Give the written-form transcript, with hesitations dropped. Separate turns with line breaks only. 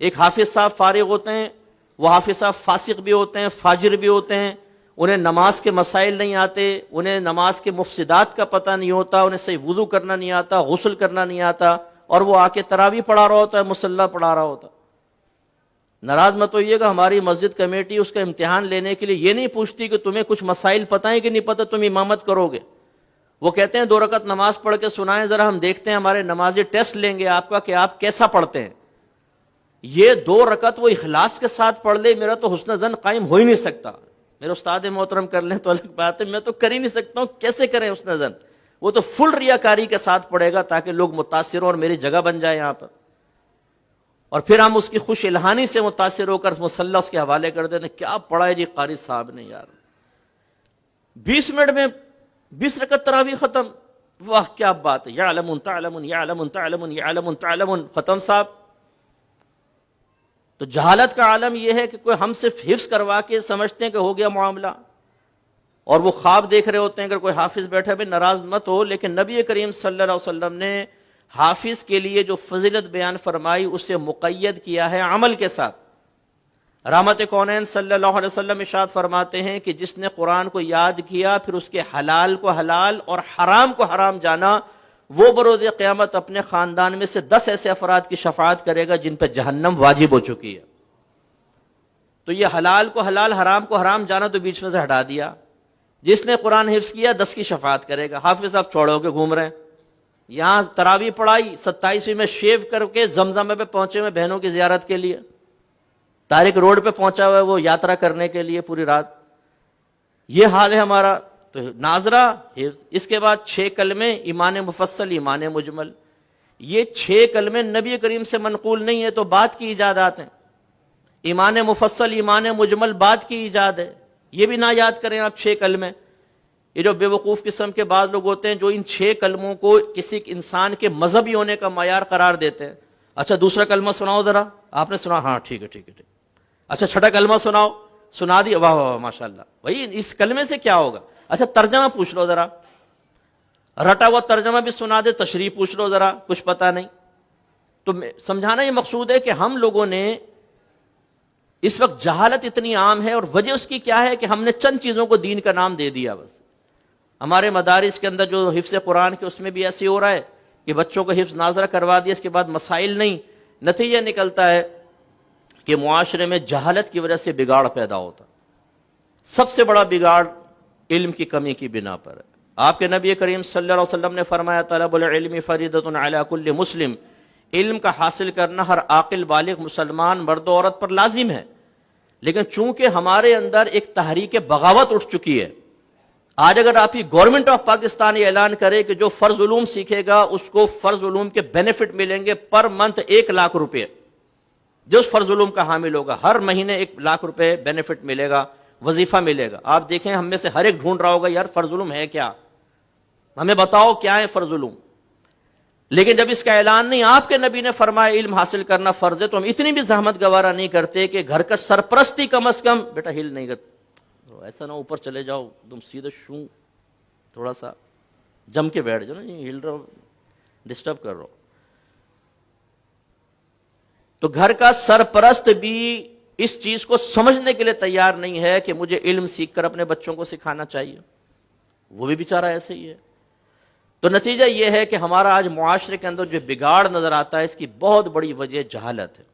ایک حافظ صاحب فارغ ہوتے ہیں، وہ حافظ صاحب فاسق بھی ہوتے ہیں، فاجر بھی ہوتے ہیں، انہیں نماز کے مسائل نہیں آتے، انہیں نماز کے مفسدات کا پتہ نہیں ہوتا، انہیں صحیح وضو کرنا نہیں آتا، غسل کرنا نہیں آتا، اور وہ آ کے تراویح پڑھا رہا ہوتا ہے، مصلی پڑھا رہا ہوتا ہے۔ ناراض مت ہوئیے گا، ہماری مسجد کمیٹی اس کا امتحان لینے کے لیے یہ نہیں پوچھتی کہ تمہیں کچھ مسائل پتہ ہیں کہ نہیں پتہ، تم امامت کرو گے۔ وہ کہتے ہیں 2 رکعت نماز پڑھ کے سنائیں ذرا، ہم دیکھتے ہیں، ہمارے نمازی ٹیسٹ لیں گے آپ کا کہ آپ کیسا پڑھتے ہیں۔ یہ 2 رکعت وہ اخلاص کے ساتھ پڑھ لے، میرا تو حسن زن قائم ہو ہی نہیں سکتا۔ میرے استاد محترم کر لیں تو الگ بات ہے، میں تو کر ہی نہیں سکتا ہوں، کیسے کریں حسن زن؟ وہ تو فل ریاکاری کے ساتھ پڑھے گا تاکہ لوگ متاثر ہوں اور میری جگہ بن جائے یہاں پر، اور پھر ہم اس کی خوش الہانی سے متاثر ہو کر مصلی اس کے حوالے کر دیتے ہیں، کیا پڑھا ہے جی قاری صاحب نے یار، 20 منٹ میں 20 رکعت تراویح ختم، واہ کیا بات ہے، یعلمون تعلمون یعلمون تعلمون یعلمون تعلمون، ختم صاحب۔ تو جہالت کا عالم یہ ہے کہ کوئی ہم صرف حفظ کروا کے سمجھتے ہیں کہ ہو گیا معاملہ، اور وہ خواب دیکھ رہے ہوتے ہیں۔ اگر کوئی حافظ بیٹھا بھی ناراض مت ہو، لیکن نبی کریم صلی اللہ علیہ وسلم نے حافظ کے لیے جو فضیلت بیان فرمائی اسے مقید کیا ہے عمل کے ساتھ۔ رحمت کونین صلی اللہ علیہ وسلم ارشاد فرماتے ہیں کہ جس نے قرآن کو یاد کیا پھر اس کے حلال کو حلال اور حرام کو حرام جانا، وہ بروز قیامت اپنے خاندان میں سے 10 ایسے افراد کی شفاعت کرے گا جن پہ جہنم واجب ہو چکی ہے۔ تو یہ حلال کو حلال، حرام کو حرام جانا تو بیچ میں سے ہٹا دیا۔ جس نے قرآن حفظ کیا 10 کی شفاعت کرے گا۔ حافظ صاحب چھوڑے ہو کے گھوم رہے ہیں، یہاں تراویح پڑھائی، 27ویں میں شیو کر کے زمزم پہ پہنچے ہوئے بہنوں کی زیارت کے لیے، طارق روڈ پہ پہنچا ہوا ہے وہ یاترا کرنے کے لیے پوری رات۔ یہ حال ہے ہمارا۔ تو ناظرہ حفظ، اس کے بعد 6 کلمے، ایمان مفصل، ایمان مجمل۔ یہ 6 کلمے نبی کریم سے منقول نہیں ہے، تو بعد کی ایجادات ہیں۔ ایمان مفصل، ایمان مجمل بعد کی ایجاد ہے، یہ بھی نہ یاد کریں آپ 6 کلمے۔ یہ جو بے وقوف قسم کے بعض لوگ ہوتے ہیں جو ان 6 کلموں کو کسی انسان کے مذہبی ہونے کا معیار قرار دیتے ہیں۔ اچھا دوسرا کلمہ سناؤ ذرا، آپ نے سنا؟ ہاں ٹھیک ہے ٹھیک ہے ٹھیک۔ اچھا چھٹا کلمہ سناؤ، سنا دیا، واہ واہ ماشاء اللہ، بھائی اس کلمے سے کیا ہوگا؟ اچھا ترجمہ پوچھ لو ذرا، رٹا ہوا ترجمہ بھی سنا دے، تشریح پوچھ لو ذرا، کچھ پتہ نہیں۔ تو سمجھانا یہ مقصود ہے کہ ہم لوگوں نے اس وقت جہالت اتنی عام ہے، اور وجہ اس کی کیا ہے کہ ہم نے چند چیزوں کو دین کا نام دے دیا بس۔ ہمارے مدارس کے اندر جو حفظ قرآن کے اس میں بھی ایسے ہو رہا ہے کہ بچوں کو حفظ ناظرہ کروا دیا، اس کے بعد مسائل نہیں۔ نتیجہ نکلتا ہے کہ معاشرے میں جہالت کی وجہ سے بگاڑ پیدا ہوتا۔ سب سے بڑا بگاڑ علم کی کمی کی بنا پر ہے۔ آپ کے نبی کریم صلی اللہ علیہ وسلم نے فرمایا طلب العلم فریضۃ علی کل مسلم، علم کا حاصل کرنا ہر عاقل بالغ مسلمان مرد و عورت پر لازم ہے۔ لیکن چونکہ ہمارے اندر ایک تحریک بغاوت اٹھ چکی ہے، آج اگر آپ کی گورنمنٹ آف پاکستان یہ اعلان کرے کہ جو فرض علوم سیکھے گا اس کو فرض علوم کے بینیفٹ ملیں گے پر منتھ 1 لاکھ روپے، جو اس فرض علوم کا حامل ہوگا ہر مہینے 1 لاکھ روپے بینیفٹ ملے گا، وظیفہ ملے گا۔ آپ دیکھیں ہم میں سے ہر ایک ڈھونڈ رہا ہوگا یار فرض علوم ہے کیا، ہمیں بتاؤ کیا ہے فرض علوم۔ لیکن جب اس کا اعلان نہیں، آپ کے نبی نے فرمایا علم حاصل کرنا فرض ہے، تو ہم اتنی بھی زحمت گوارا نہیں کرتے کہ گھر کا سرپرستی کم از کم، بیٹا ہل نہیں کرتے، ایسا نہ اوپر چلے جاؤ تم سیدھے شوں، تھوڑا سا جم کے بیٹھ جاؤ، نہیں ہل رہا ہو، ڈسٹرب کر رہا ہو۔ تو گھر کا سرپرست بھی اس چیز کو سمجھنے کے لیے تیار نہیں ہے کہ مجھے علم سیکھ کر اپنے بچوں کو سکھانا چاہیے، وہ بھی بیچارہ ایسے ہی ہے۔ تو نتیجہ یہ ہے کہ ہمارا آج معاشرے کے اندر جو بگاڑ نظر آتا ہے اس کی بہت بڑی وجہ جہالت ہے۔